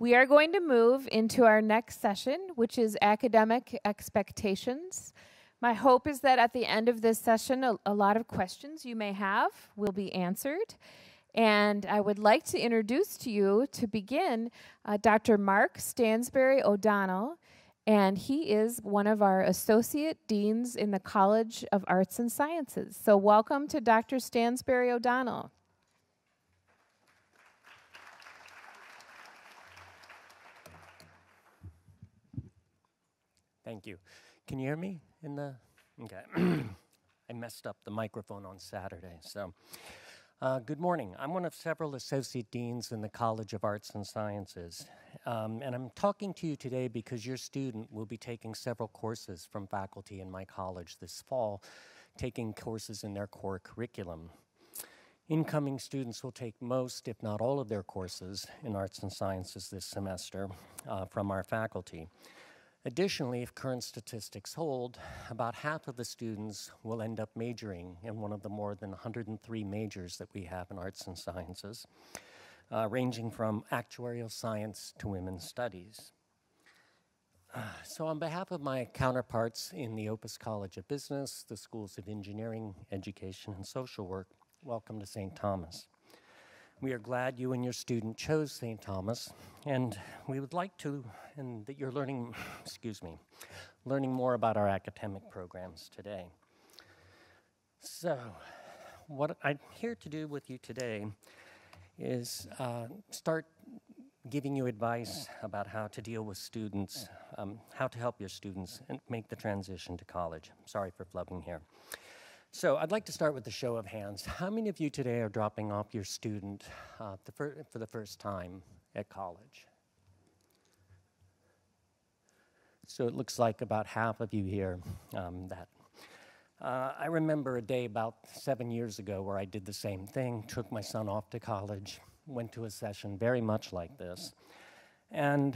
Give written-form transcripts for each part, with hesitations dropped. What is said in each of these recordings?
We are going to move into our next session, which is academic expectations. My hope is that at the end of this session, a lot of questions you may have will be answered. And I would like to introduce to you, to begin, Dr. Mark Stansbury O'Donnell, and he is one of our associate deans in the College of Arts and Sciences. So welcome to Dr. Stansbury O'Donnell. Thank you. Can you hear me in the, okay. I messed up the microphone on Saturday, so. Good morning. I'm one of several associate deans in the College of Arts and Sciences. And I'm talking to you today because your student will be taking several courses from faculty in my college this fall, taking courses in their core curriculum. Incoming students will take most, if not all, of their courses in arts and sciences this semester from our faculty. Additionally, if current statistics hold, about half of the students will end up majoring in one of the more than 103 majors that we have in arts and sciences, ranging from actuarial science to women's studies. So on behalf of my counterparts in the Opus College of Business, the Schools of Engineering, Education, and Social Work, welcome to St. Thomas. We are glad you and your student chose St. Thomas, and we would like to, and that you're learning, learning more about our academic programs today. So, what I'm here to do with you today is start giving you advice about how to deal with students, how to help your students and make the transition to college. Sorry for flubbing here. So I'd like to start with a show of hands. How many of you today are dropping off your student for the first time at college? So it looks like about half of you here I remember a day about 7 years ago where I did the same thing, took my son off to college, went to a session very much like this. And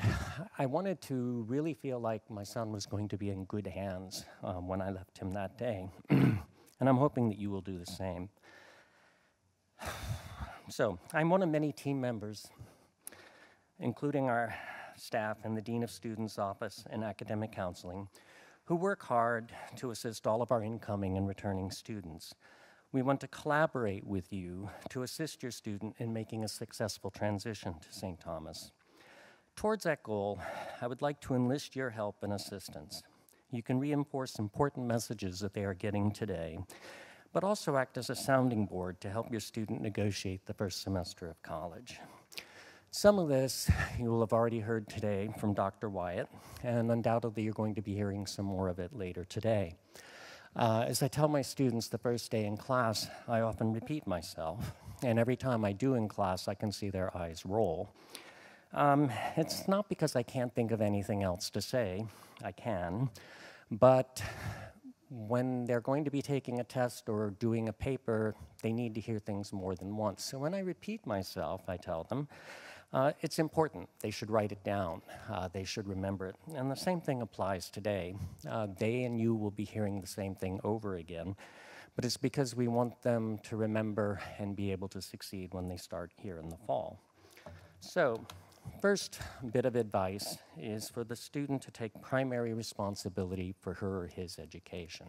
I wanted to really feel like my son was going to be in good hands when I left him that day. And I'm hoping that you will do the same. So, I'm one of many team members, including our staff and the Dean of Students Office and Academic Counseling, who work hard to assist all of our incoming and returning students. We want to collaborate with you to assist your student in making a successful transition to St. Thomas. Towards that goal, I would like to enlist your help and assistance. You can reinforce important messages that they are getting today, but also act as a sounding board to help your student negotiate the first semester of college. Some of this you will have already heard today from Dr. Wyatt, and undoubtedly you're going to be hearing some more of it later today. As I tell my students the first day in class, I often repeat myself, and every time I do in class, I can see their eyes roll. It's not because I can't think of anything else to say. I can. But when they're going to be taking a test or doing a paper, they need to hear things more than once. So when I repeat myself, I tell them, it's important. They should write it down. They should remember it. And the same thing applies today. They and you will be hearing the same thing over again. But it's because we want them to remember and be able to succeed when they start here in the fall. So, first bit of advice is for the student to take primary responsibility for her or his education.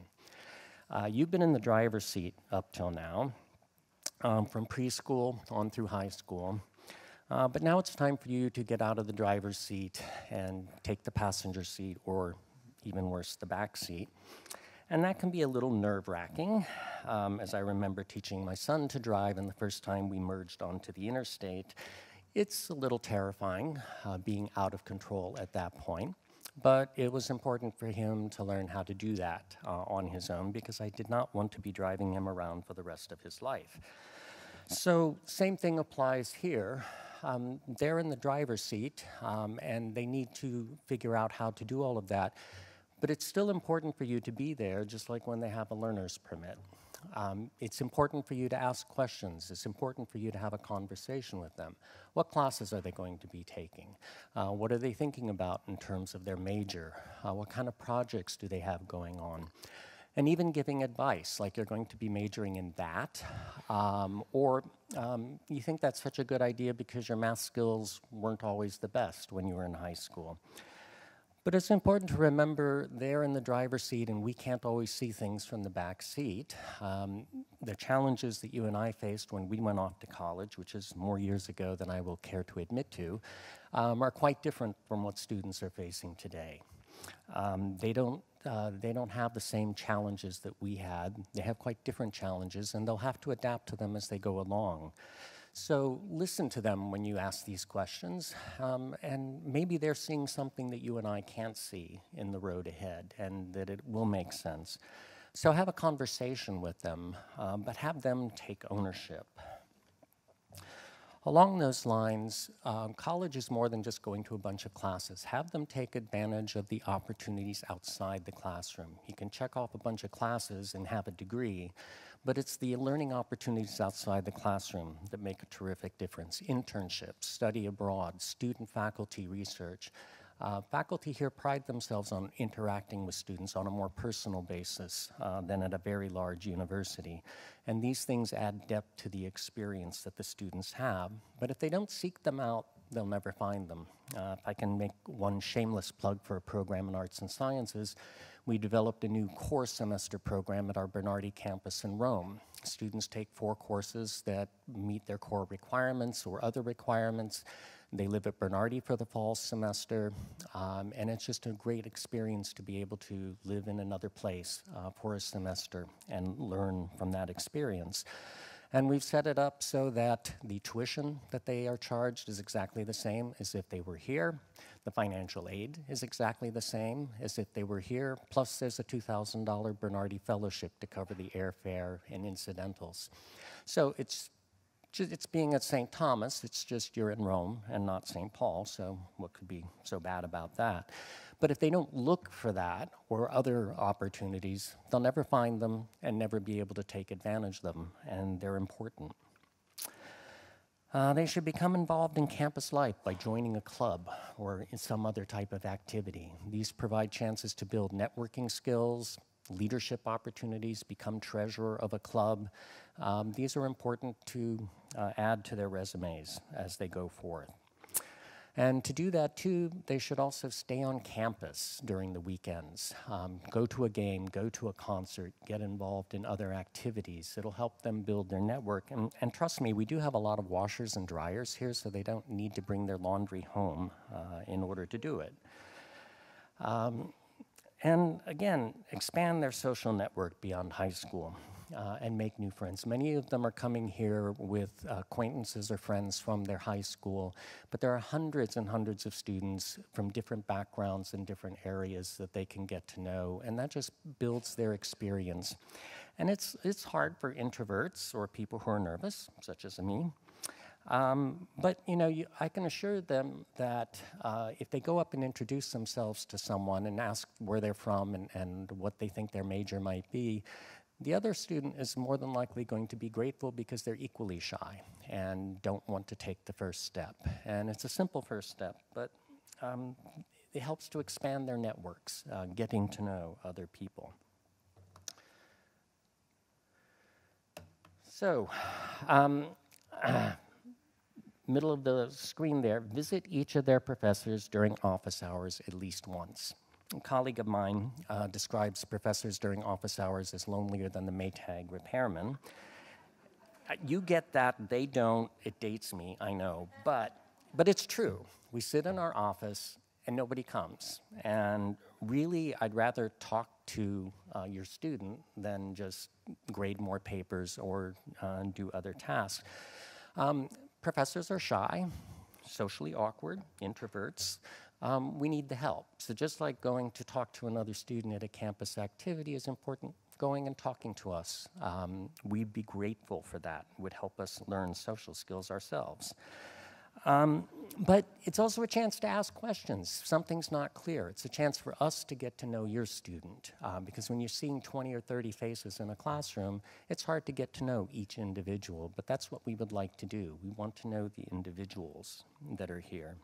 You've been in the driver's seat up till now, from preschool on through high school, but now it's time for you to get out of the driver's seat and take the passenger seat, or even worse, the back seat. And that can be a little nerve-wracking, as I remember teaching my son to drive, and the first time we merged onto the interstate, it's a little terrifying being out of control at that point, but it was important for him to learn how to do that on his own because I did not want to be driving him around for the rest of his life. So same thing applies here. They're in the driver's seat and they need to figure out how to do all of that, but it's still important for you to be there, just like when they have a learner's permit. It's important for you to ask questions. It's important for you to have a conversation with them. What classes are they going to be taking? What are they thinking about in terms of their major? What kind of projects do they have going on? And even giving advice, like you're going to be majoring in that, or you think that's such a good idea because your math skills weren't always the best when you were in high school. But it's important to remember they're in the driver's seat and we can't always see things from the back seat. The challenges that you and I faced when we went off to college, which is more years ago than I will care to admit to, are quite different from what students are facing today. They don't have the same challenges that we had. They have quite different challenges, and they'll have to adapt to them as they go along. So listen to them when you ask these questions, and maybe they're seeing something that you and I can't see in the road ahead, and that it will make sense. So have a conversation with them, but have them take ownership. Along those lines, college is more than just going to a bunch of classes. Have them take advantage of the opportunities outside the classroom. You can check off a bunch of classes and have a degree, but it's the learning opportunities outside the classroom that make a terrific difference. Internships, study abroad, student-faculty research. Faculty here pride themselves on interacting with students on a more personal basis than at a very large university. And these things add depth to the experience that the students have. But if they don't seek them out, they'll never find them. If I can make one shameless plug for a program in arts and sciences, we developed a new core semester program at our Bernardi campus in Rome. Students take 4 courses that meet their core requirements or other requirements. They live at Bernardi for the fall semester, and it's just a great experience to be able to live in another place for a semester and learn from that experience. And we've set it up so that the tuition that they are charged is exactly the same as if they were here. The financial aid is exactly the same as if they were here, plus there's a $2,000 Bernardi fellowship to cover the airfare and incidentals. So it's being at St. Thomas, it's just you're in Rome and not St. Paul, so what could be so bad about that? But if they don't look for that or other opportunities, they'll never find them and never be able to take advantage of them, and they're important. They should become involved in campus life by joining a club or in some other type of activity. These provide chances to build networking skills, leadership opportunities, become treasurer of a club. These are important to add to their resumes as they go forth. And to do that too, they should also stay on campus during the weekends. Go to a game, go to a concert, get involved in other activities. It'll help them build their network. And trust me, we do have a lot of washers and dryers here, so they don't need to bring their laundry home in order to do it. And again, expand their social network beyond high school and make new friends. Many of them are coming here with acquaintances or friends from their high school, but there are hundreds and hundreds of students from different backgrounds and different areas that they can get to know, and that just builds their experience. And it's hard for introverts or people who are nervous, such as me. But you know, I can assure them that if they go up and introduce themselves to someone and ask where they're from and what they think their major might be, the other student is more than likely going to be grateful because they're equally shy and don't want to take the first step. And it's a simple first step, but it helps to expand their networks, getting to know other people. So, middle of the screen there, visit each of their professors during office hours at least once. A colleague of mine describes professors during office hours as lonelier than the Maytag repairman. You get that, they don't, it dates me, I know, but it's true. We sit in our office and nobody comes. And really, I'd rather talk to your student than just grade more papers or do other tasks. Professors are shy, socially awkward, introverts. We need the help. So just like going to talk to another student at a campus activity is important, going and talking to us. We'd be grateful for that. It would help us learn social skills ourselves. But it's also a chance to ask questions. If something's not clear, it's a chance for us to get to know your student. Because when you're seeing 20 or 30 faces in a classroom, it's hard to get to know each individual. But that's what we would like to do. We want to know the individuals that are here.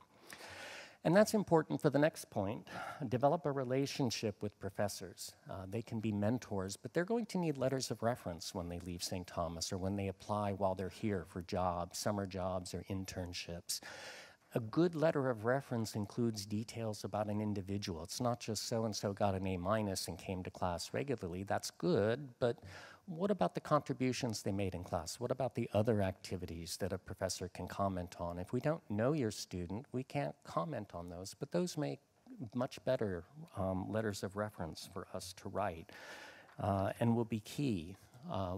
And that's important for the next point. Develop a relationship with professors. They can be mentors, but they're going to need letters of reference when they leave St. Thomas or when they apply while they're here for jobs, summer jobs or internships. A good letter of reference includes details about an individual. It's not just so-and-so got an A- and came to class regularly. That's good, but what about the contributions they made in class? What about the other activities that a professor can comment on? If we don't know your student, we can't comment on those, but those make much better letters of reference for us to write and will be key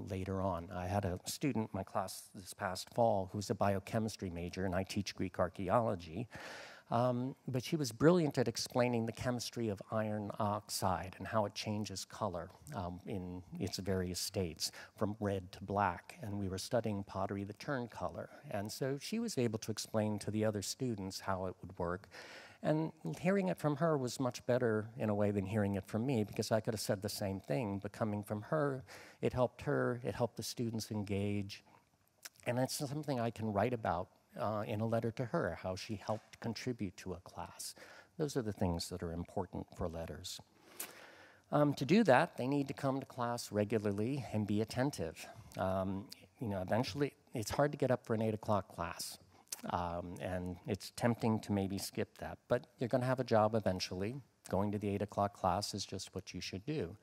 later on. I had a student in my class this past fall who's a biochemistry major, and I teach Greek archaeology. But she was brilliant at explaining the chemistry of iron oxide and how it changes color in its various states, from red to black. And we were studying pottery that turned color. And so she was able to explain to the other students how it would work. And hearing it from her was much better in a way than hearing it from me, because I could have said the same thing, but coming from her, it helped the students engage. And it's something I can write about in a letter to her, how she helped contribute to a class. Those are the things that are important for letters. To do that, they need to come to class regularly and be attentive. Eventually, it's hard to get up for an 8 o'clock class. And it's tempting to maybe skip that, but you're going to have a job eventually. Going to the 8 o'clock class is just what you should do.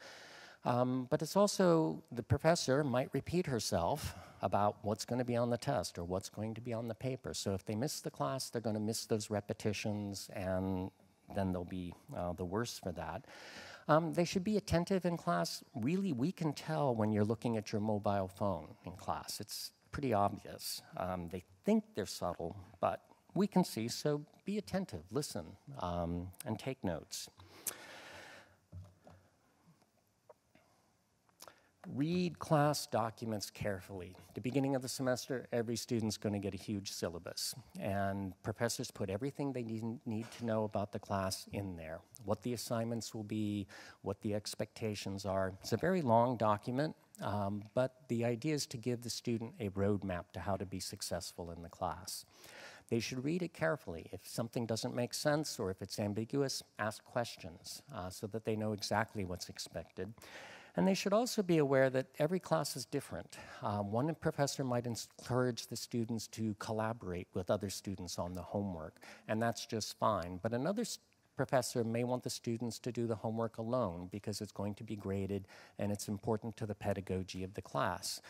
But it's also, the professor might repeat herself about what's going to be on the test or what's going to be on the paper. So if they miss the class, they're going to miss those repetitions, and then they'll be the worse for that. They should be attentive in class. Really, we can tell when you're looking at your mobile phone in class. It's pretty obvious. They think they're subtle, but we can see, so be attentive, listen, and take notes. Read class documents carefully. At the beginning of the semester, every student's going to get a huge syllabus, and professors put everything they need to know about the class in there, what the assignments will be, what the expectations are. It's a very long document, but the idea is to give the student a roadmap to how to be successful in the class. They should read it carefully. If something doesn't make sense or if it's ambiguous, ask questions so that they know exactly what's expected. And they should also be aware that every class is different. One professor might encourage the students to collaborate with other students on the homework, and that's just fine. But another professor may want the students to do the homework alone because it's going to be graded and it's important to the pedagogy of the class.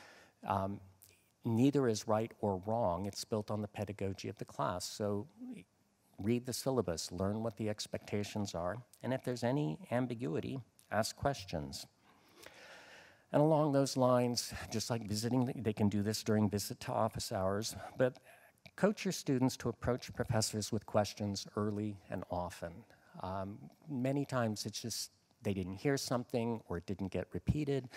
Neither is right or wrong. It's built on the pedagogy of the class. So read the syllabus, learn what the expectations are, and if there's any ambiguity, ask questions. And along those lines, just like visiting, they can do this during visit to office hours, but coach your students to approach professors with questions early and often. Many times it's just they didn't hear something or it didn't get repeated.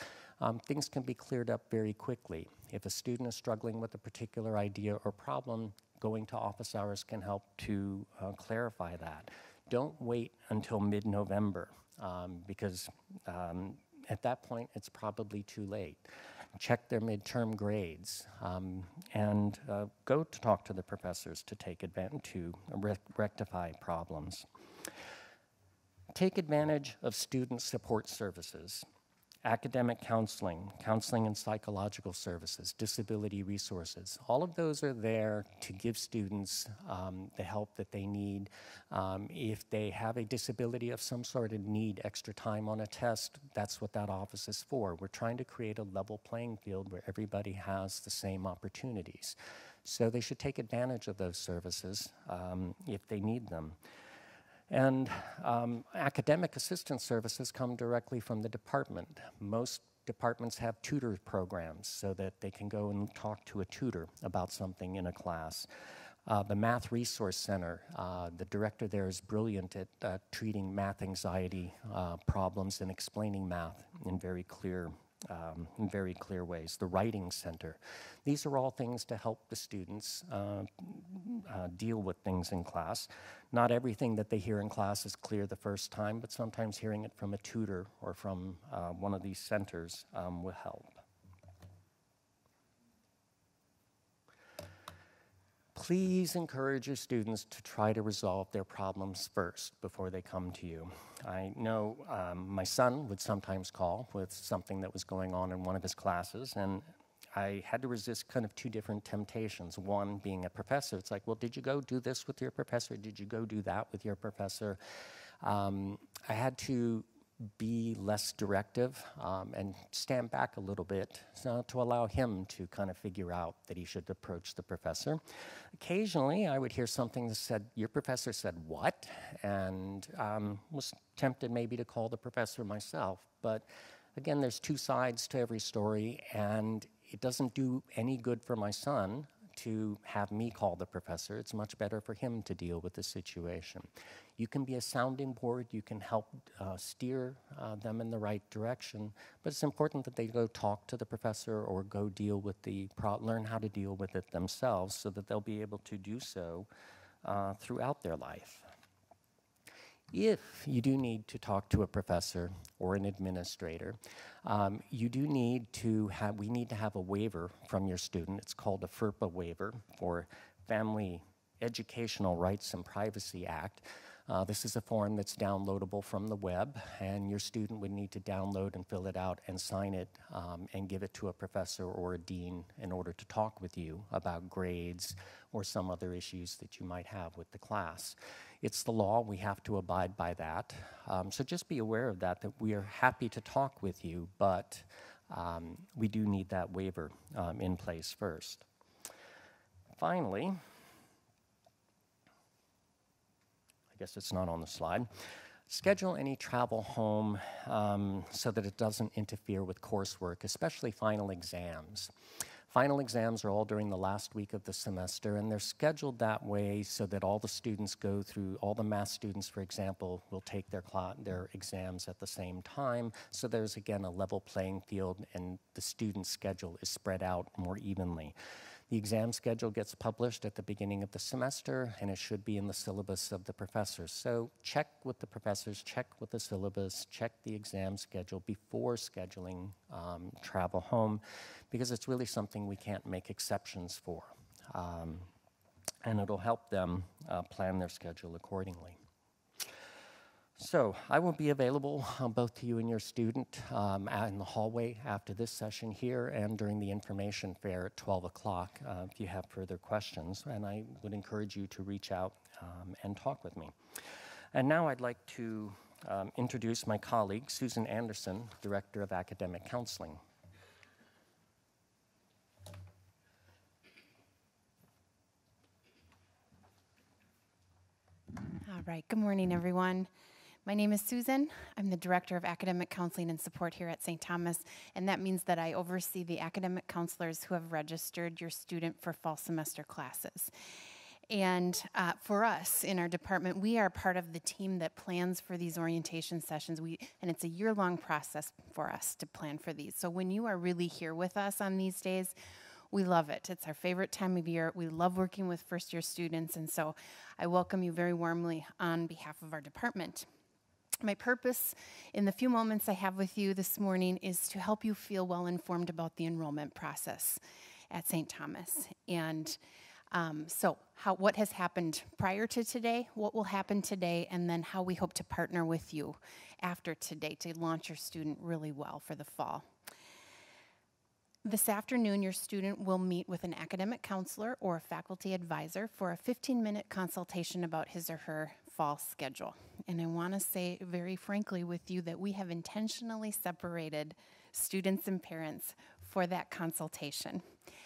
Things can be cleared up very quickly. If a student is struggling with a particular idea or problem, going to office hours can help to clarify that. Don't wait until mid-November because at that point, it's probably too late. Check their midterm grades and go to talk to the professors to take advantage, to rectify problems. Take advantage of student support services, academic counseling, counseling and psychological services, disability resources. All of those are there to give students the help that they need. If they have a disability of some sort and need extra time on a test, that's what that office is for. We're trying to create a level playing field where everybody has the same opportunities. So they should take advantage of those services if they need them. And academic assistance services come directly from the department. Most departments have tutor programs so that they can go and talk to a tutor about something in a class. The Math Resource Center, the director there is brilliant at treating math anxiety problems and explaining math in very clear ways. The Writing Center. These are all things to help the students deal with things in class. Not everything that they hear in class is clear the first time, but sometimes hearing it from a tutor or from one of these centers will help. Please encourage your students to try to resolve their problems first before they come to you. I know my son would sometimes call with something that was going on in one of his classes, and I had to resist kind of two different temptations. One being a professor. It's like, well, did you go do this with your professor? Did you go do that with your professor? I had to be less directive and stand back a little bit to allow him to kind of figure out that he should approach the professor. Occasionally, I would hear something that said, your professor said what? And was tempted maybe to call the professor myself. But again, there's two sides to every story, and it doesn't do any good for my son to have me call the professor. It's much better for him to deal with the situation. You can be a sounding board, you can help steer them in the right direction, but it's important that they go talk to the professor or go deal with learn how to deal with it themselves so that they'll be able to do so throughout their life. If you do need to talk to a professor or an administrator, we need to have a waiver from your student. It's called a FERPA waiver, for Family Educational Rights and Privacy Act. This is a form that's downloadable from the web, and your student would need to download and fill it out and sign it and give it to a professor or a dean in order to talk with you about grades or some other issues that you might have with the class. It's the law. We have to abide by that. So just be aware of that we are happy to talk with you, but we do need that waiver in place first. Finally, I guess it's not on the slide, schedule any travel home so that it doesn't interfere with coursework, especially final exams. Final exams are all during the last week of the semester, and they're scheduled that way so that all the students go through, all the math students, for example, will take their exams at the same time. So there's, again, a level playing field, and the student schedule is spread out more evenly. The exam schedule gets published at the beginning of the semester, and it should be in the syllabus of the professors. So check with the professors, check with the syllabus, check the exam schedule before scheduling travel home, because it's really something we can't make exceptions for. And it'll help them plan their schedule accordingly. So I will be available both to you and your student in the hallway after this session here and during the information fair at 12 o'clock if you have further questions. And I would encourage you to reach out and talk with me. And now I'd like to introduce my colleague, Susan Anderson, Director of Academic Counseling. All right, good morning, everyone. My name is Susan. I'm the Director of Academic Counseling and Support here at St. Thomas, and that means that I oversee the academic counselors who have registered your student for fall semester classes. And for us in our department, we are part of the team that plans for these orientation sessions, and it's a year-long process for us to plan for these. So when you are really here with us on these days, we love it. It's our favorite time of year. We love working with first-year students, and so I welcome you very warmly on behalf of our department. My purpose in the few moments I have with you this morning is to help you feel well informed about the enrollment process at St. Thomas. And what has happened prior to today, what will happen today, and then how we hope to partner with you after today to launch your student really well for the fall. This afternoon, your student will meet with an academic counselor or a faculty advisor for a 15-minute consultation about his or her fall schedule. And I want to say very frankly with you that we have intentionally separated students and parents for that consultation.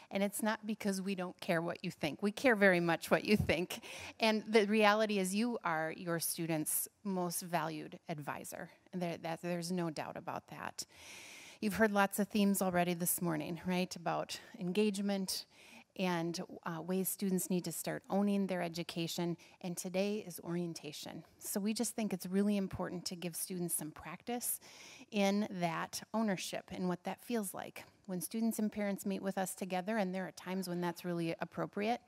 And it's not because we don't care what you think. We care very much what you think. And the reality is you are your student's most valued advisor. And there's no doubt about that. You've heard lots of themes already this morning, right, about engagement and ways students need to start owning their education, and today is orientation. So we just think it's really important to give students some practice in that ownership and what that feels like. When students and parents meet with us together, and there are times when that's really appropriate,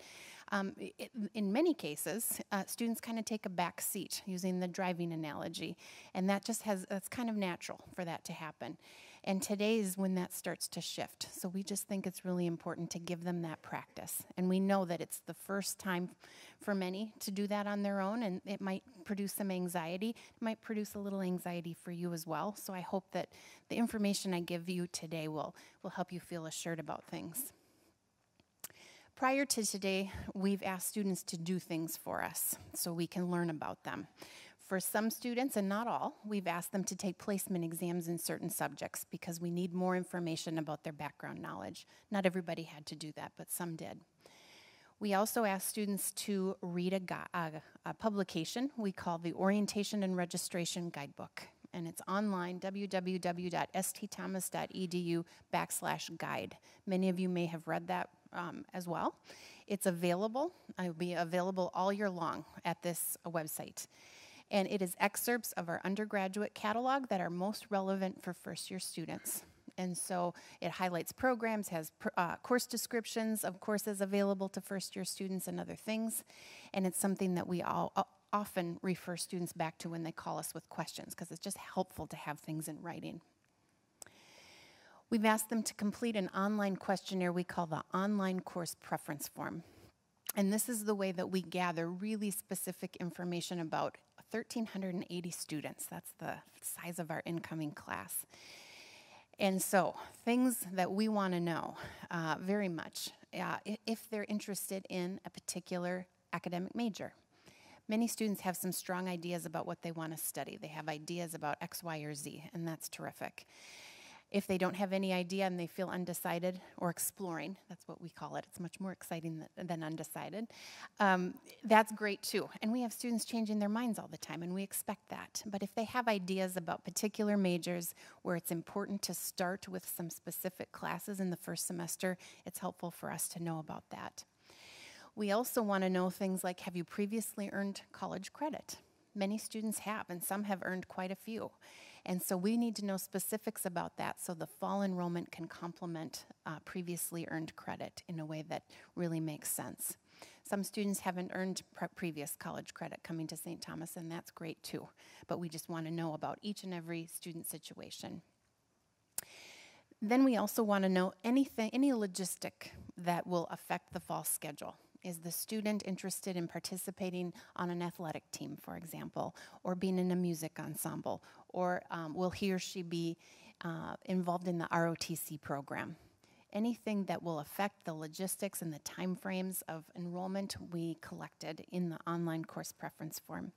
in many cases, students kind of take a back seat, using the driving analogy, and that's kind of natural for that to happen. And today is when that starts to shift. So we just think it's really important to give them that practice. And we know that it's the first time for many to do that on their own, and it might produce some anxiety. It might produce a little anxiety for you as well. So I hope that the information I give you today will help you feel assured about things. Prior to today, we've asked students to do things for us so we can learn about them. For some students, and not all, we've asked them to take placement exams in certain subjects because we need more information about their background knowledge. Not everybody had to do that, but some did. We also asked students to read a publication we call the Orientation and Registration Guidebook. And it's online, www.stthomas.edu/guide. Many of you may have read that as well. It's available. It will be available all year long at this website. And it is excerpts of our undergraduate catalog that are most relevant for first-year students. And so it highlights programs, has course descriptions of courses available to first-year students and other things. And it's something that we often refer students back to when they call us with questions, because it's just helpful to have things in writing. We've asked them to complete an online questionnaire we call the Online Course Preference Form. And this is the way that we gather really specific information about 1,380 students. That's the size of our incoming class. And so, things that we want to know very much, if they're interested in a particular academic major. Many students have some strong ideas about what they want to study. They have ideas about X, Y, or Z, and that's terrific. If they don't have any idea and they feel undecided or exploring, that's what we call it. It's much more exciting than undecided. That's great too. And we have students changing their minds all the time, and we expect that. But if they have ideas about particular majors where it's important to start with some specific classes in the first semester, it's helpful for us to know about that. We also want to know things like, have you previously earned college credit? Many students have, and some have earned quite a few. And so we need to know specifics about that so the fall enrollment can complement previously earned credit in a way that really makes sense. Some students haven't earned previous college credit coming to St. Thomas, and that's great too. But we just want to know about each and every student situation. Then we also want to know any logistic that will affect the fall schedule. Is the student interested in participating on an athletic team, for example, or being in a music ensemble, or will he or she be involved in the ROTC program? Anything that will affect the logistics and the timeframes of enrollment we collected in the online course preference form.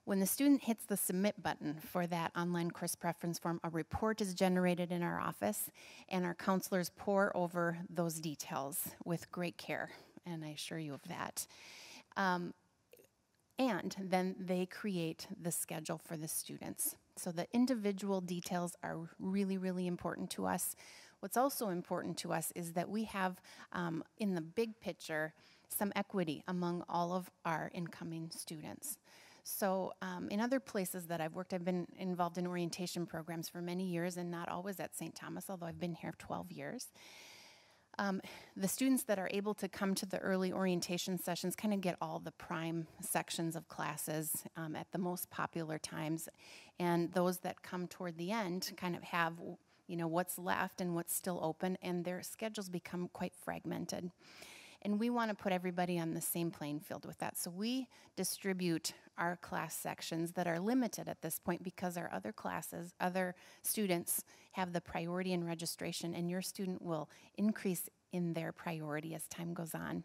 When the student hits the submit button for that online course preference form, a report is generated in our office, and our counselors pore over those details with great care. And I assure you of that. And then they create the schedule for the students. So the individual details are really, really important to us. What's also important to us is that we have, in the big picture, some equity among all of our incoming students. So in other places that I've worked, I've been involved in orientation programs for many years, and not always at St. Thomas, although I've been here 12 years. The students that are able to come to the early orientation sessions kind of get all the prime sections of classes at the most popular times, and those that come toward the end kind of have, you know, what's left and what's still open, and their schedules become quite fragmented. And we want to put everybody on the same playing field with that. So we distribute our class sections that are limited at this point because our other classes, other students have the priority in registration, and your student will increase in their priority as time goes on.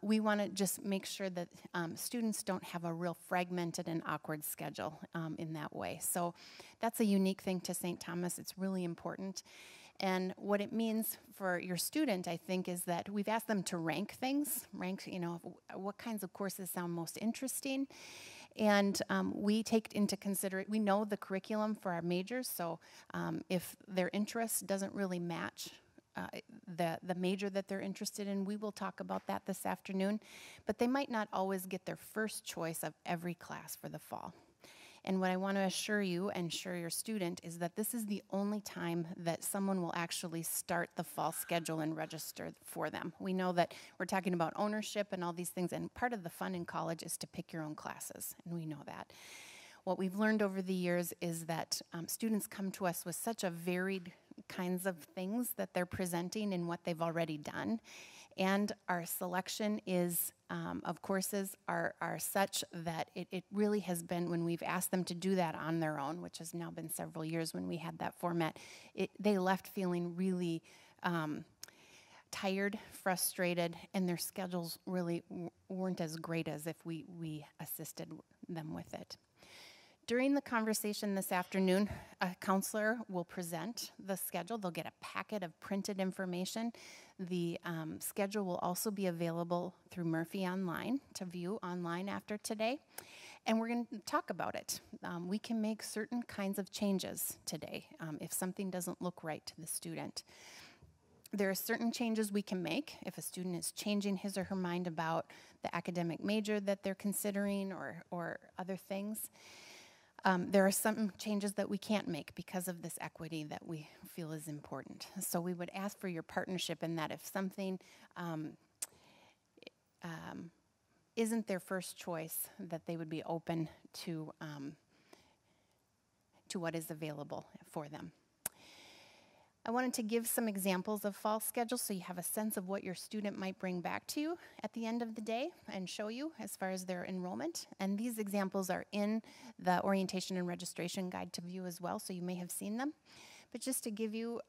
We want to just make sure that students don't have a real fragmented and awkward schedule in that way. So that's a unique thing to St. Thomas. It's really important. And what it means for your student, I think, is that we've asked them to rank things, you know, what kinds of courses sound most interesting. And we take into consideration, we know the curriculum for our majors, so if their interest doesn't really match the major that they're interested in, we will talk about that this afternoon. But they might not always get their first choice of every class for the fall. And what I want to assure you and assure your student is that this is the only time that someone will actually start the fall schedule and register for them. We know that we're talking about ownership and all these things, and part of the fun in college is to pick your own classes, and we know that. What we've learned over the years is that students come to us with such a varied kinds of things that they're presenting in what they've already done. And our selection is of courses are such that it really has been, when we've asked them to do that on their own, which has now been several years when we had that format, they left feeling really tired, frustrated, and their schedules really weren't as great as if we assisted them with it. During the conversation this afternoon, a counselor will present the schedule. They'll get a packet of printed information. The schedule will also be available through Murphy Online to view online after today. And we're going to talk about it. We can make certain kinds of changes today if something doesn't look right to the student. There are certain changes we can make if a student is changing his or her mind about the academic major that they're considering or other things. There are some changes that we can't make because of this equity that we feel is important. So we would ask for your partnership in that if something isn't their first choice, that they would be open to what is available for them. I wanted to give some examples of fall schedules so you have a sense of what your student might bring back to you at the end of the day and show you as far as their enrollment. And these examples are in the orientation and registration guide to view as well, so you may have seen them. But just to give you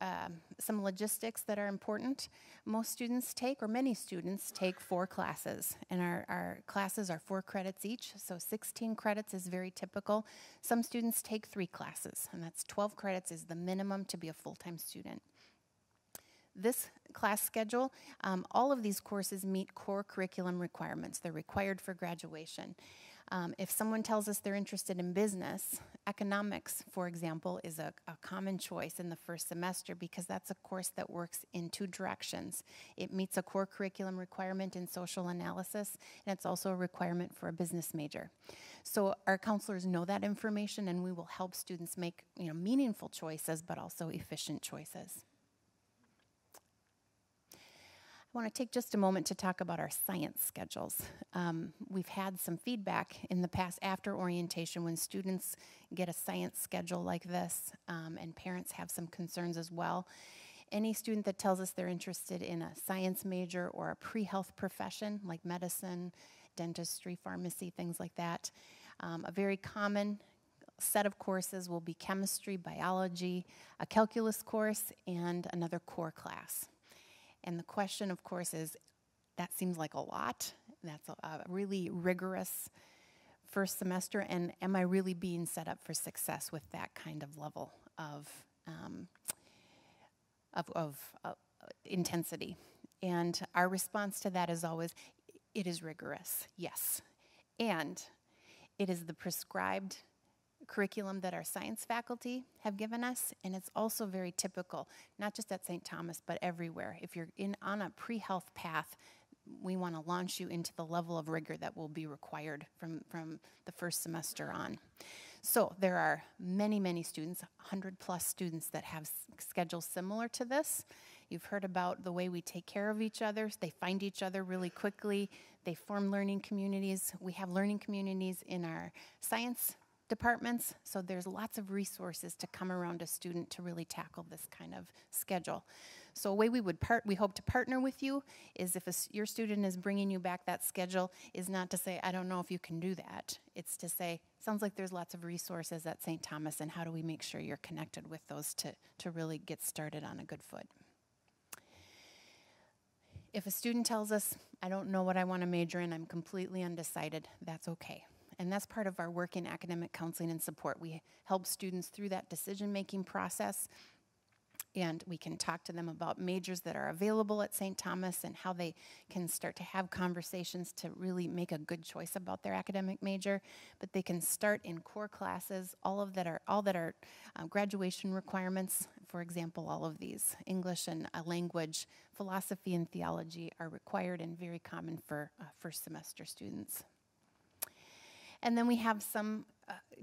some logistics that are important, most students take, or many students take, 4 classes. And our classes are 4 credits each, so 16 credits is very typical. Some students take 3 classes, and that's 12 credits is the minimum to be a full-time student. This class schedule, all of these courses meet core curriculum requirements. They're required for graduation. If someone tells us they're interested in business, economics, for example, is a common choice in the first semester because that's a course that works in 2 directions. It meets a core curriculum requirement in social analysis, and it's also a requirement for a business major. So our counselors know that information, and we will help students make meaningful choices, but also efficient choices. I want to take just a moment to talk about our science schedules. We've had some feedback in the past after orientation when students get a science schedule like this, and parents have some concerns as well. Any student that tells us they're interested in a science major or a pre-health profession like medicine, dentistry, pharmacy, things like that, a very common set of courses will be chemistry, biology, a calculus course, and another core class. And the question, of course, is, that seems like a lot. That's a really rigorous first semester, and am I really being set up for success with that kind of level of intensity? And our response to that is always, it is rigorous, yes. And it is the prescribed curriculum that our science faculty have given us, and it's also very typical, not just at St. Thomas, but everywhere. If you're on a pre-health path, we want to launch you into the level of rigor that will be required from the first semester on. So there are many, many students, 100+ students that have schedules similar to this. You've heard about the way we take care of each other. They find each other really quickly. They form learning communities. We have learning communities in our science departments, so there's lots of resources to come around a student to really tackle this kind of schedule. So a way we hope to partner with you is if your student is bringing you back that schedule, is not to say, I don't know if you can do that. It's to say, sounds like there's lots of resources at St. Thomas, and how do we make sure you're connected with those to really get started on a good foot. If a student tells us, I don't know what I want to major in, I'm completely undecided, that's okay. And that's part of our work in academic counseling and support. We help students through that decision-making process, and we can talk to them about majors that are available at St. Thomas and how they can start to have conversations to really make a good choice about their academic major. But they can start in core classes, all that are graduation requirements. For example, all of these, English and a language, philosophy and theology are required and very common for first semester students. And then we have some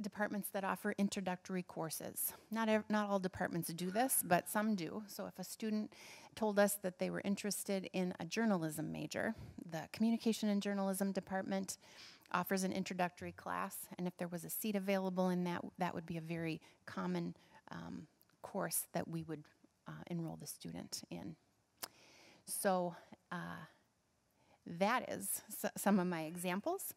departments that offer introductory courses. Not all departments do this, but some do. So if a student told us that they were interested in a journalism major, the communication and journalism department offers an introductory class, and if there was a seat available in that, that would be a very common course that we would enroll the student in. So that is some of my examples.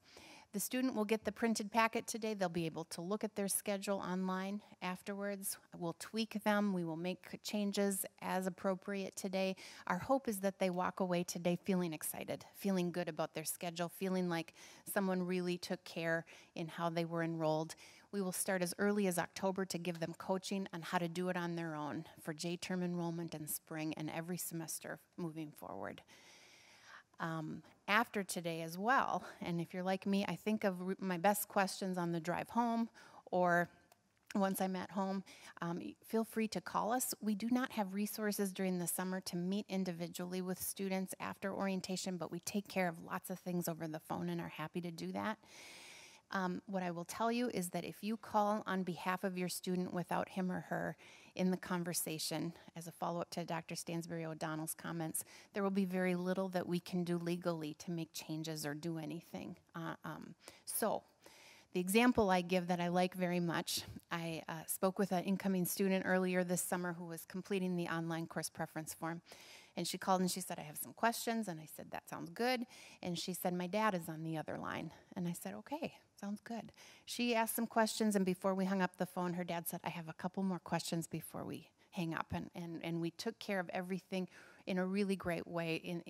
The student will get the printed packet today. They'll be able to look at their schedule online afterwards. We'll tweak them. We will make changes as appropriate today. Our hope is that they walk away today feeling excited, feeling good about their schedule, feeling like someone really took care in how they were enrolled. We will start as early as October to give them coaching on how to do it on their own for J-term enrollment in spring and every semester moving forward. After today as well, and if you're like me, I think of my best questions on the drive home or once I'm at home, feel free to call us. We do not have resources during the summer to meet individually with students after orientation, but we take care of lots of things over the phone and are happy to do that. What I will tell you is that if you call on behalf of your student without him or her in the conversation, as a follow-up to Dr. Stansbury O'Donnell's comments, there will be very little that we can do legally to make changes or do anything. So the example I give that I like very much, I spoke with an incoming student earlier this summer who was completing the online course preference form. And she called and she said, I have some questions. And I said, that sounds good. And she said, my dad is on the other line. And I said, okay, sounds good. She asked some questions, and before we hung up the phone, her dad said, I have a couple more questions before we hang up. And we took care of everything in a really great way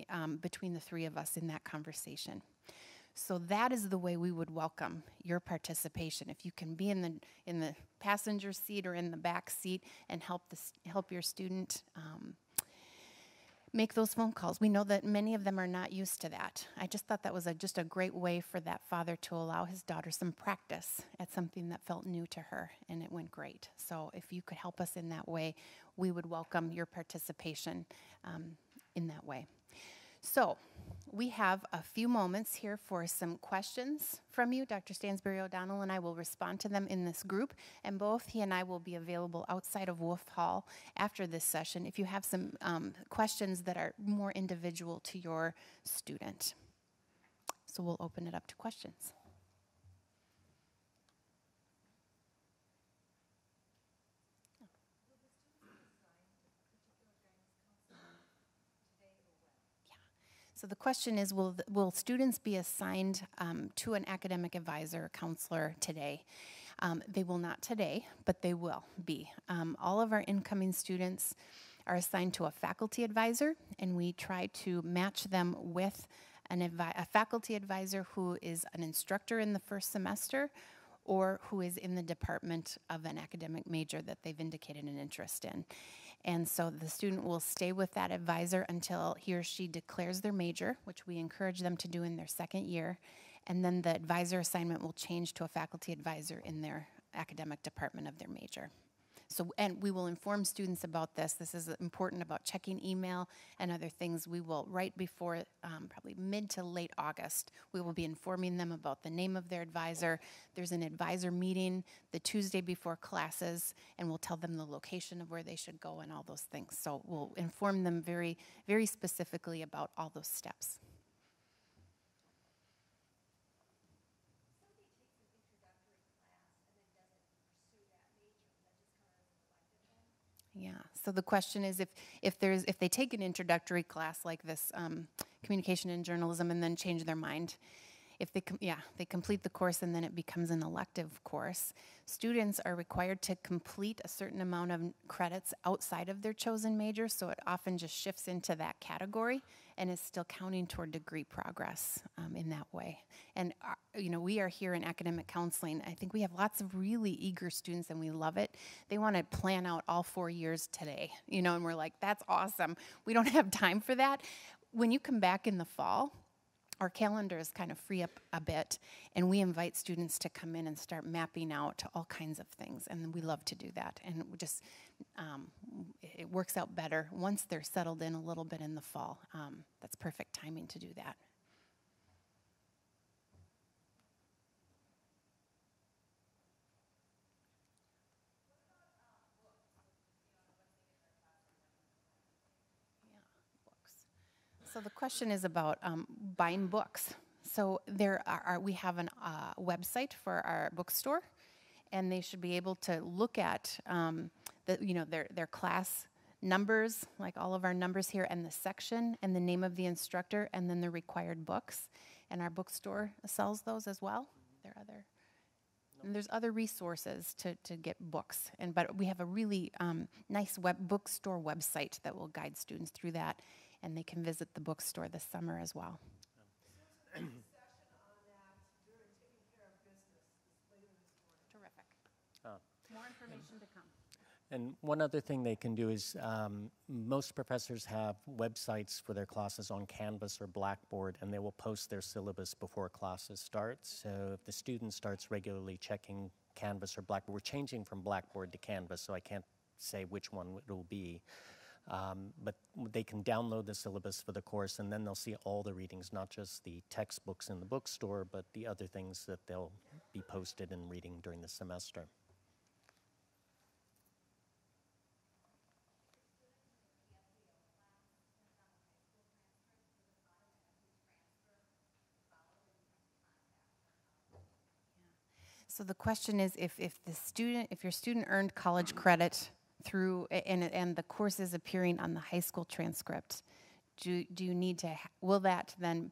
between the three of us in that conversation. So that is the way we would welcome your participation. If you can be in the passenger seat or in the back seat and help your student make those phone calls. We know that many of them are not used to that. I just thought that was just a great way for that father to allow his daughter some practice at something that felt new to her, and it went great. So if you could help us in that way, we would welcome your participation in that way. So we have a few moments here for some questions from you. Dr. Stansbury O'Donnell and I will respond to them in this group, and both he and I will be available outside of Wolf Hall after this session if you have some questions that are more individual to your student. So we'll open it up to questions. So the question is, will students be assigned to an academic advisor or counselor today? They will not today, but they will be. All of our incoming students are assigned to a faculty advisor, and we try to match them with a faculty advisor who is an instructor in the first semester or who is in the department of an academic major that they've indicated an interest in. And so the student will stay with that advisor until he or she declares their major, which we encourage them to do in their second year. And then the advisor assignment will change to a faculty advisor in their academic department of their major. So, and we will inform students about this. This is important about checking email and other things. We will, right before probably mid to late August, we will be informing them about the name of their advisor. There's an advisor meeting the Tuesday before classes, and we'll tell them the location of where they should go and all those things. So we'll inform them very, very specifically about all those steps. Yeah, so the question is if they take an introductory class like this, communication and journalism, and then change their mind, if they complete the course and then it becomes an elective course, students are required to complete a certain amount of credits outside of their chosen major, so it often just shifts into that category and is still counting toward degree progress in that way. And we are here in academic counseling. I think we have lots of really eager students and we love it. They want to plan out all 4 years today, and we're like, that's awesome. We don't have time for that. When you come back in the fall, our calendars kind of free up a bit, and we invite students to come in and start mapping out all kinds of things, and we love to do that. And we just, it works out better once they're settled in a little bit in the fall. That's perfect timing to do that. So the question is about buying books. So we have a website for our bookstore, and they should be able to look at their class numbers, like all of our numbers here, and the section, and the name of the instructor, and then the required books. And our bookstore sells those as well. And there's other resources to get books. But we have a really nice bookstore website that will guide students through that, and they can visit the bookstore this summer as well. Terrific. More information to come. And one other thing they can do is most professors have websites for their classes on Canvas or Blackboard, and they will post their syllabus before classes start. So if the student starts regularly checking Canvas or Blackboard, we're changing from Blackboard to Canvas, so I can't say which one it will be. But they can download the syllabus for the course, and then they'll see all the readings, not just the textbooks in the bookstore, but the other things that they'll be posted and reading during the semester. So the question is, if your student earned college credit through, and the course is appearing on the high school transcript, do you need to, will that then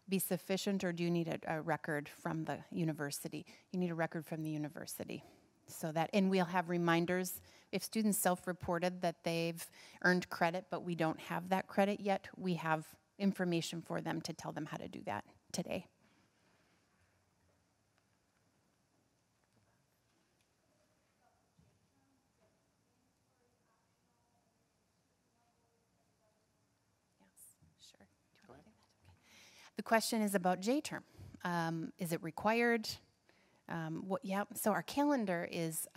be sufficient, or do you need a record from the university? You need a record from the university. So that, and we'll have reminders. If students self-reported that they've earned credit, but we don't have that credit yet, we have information for them to tell them how to do that today. Sure. Do you want to take that? Okay. The question is about J-term. Is it required? So our calendar is,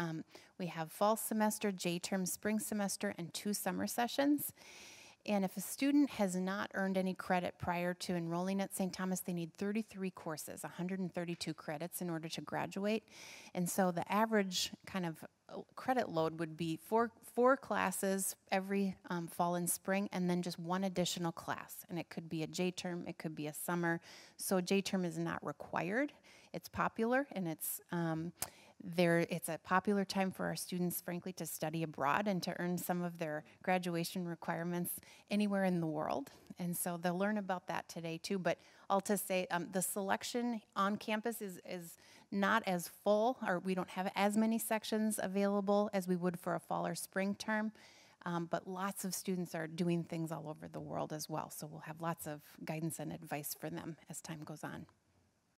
we have fall semester, J-term, spring semester, and 2 summer sessions. And if a student has not earned any credit prior to enrolling at St. Thomas, they need 33 courses, 132 credits in order to graduate. And so the average kind of credit load would be four classes every fall and spring, and then just 1 additional class. And it could be a J-term, it could be a summer. So J-term is not required. It's popular, and it's a popular time for our students, frankly, to study abroad and to earn some of their graduation requirements anywhere in the world. And so they'll learn about that today, too. But all to say, the selection on campus is not as full, or we don't have as many sections available as we would for a fall or spring term. But lots of students are doing things all over the world as well. So we'll have lots of guidance and advice for them as time goes on.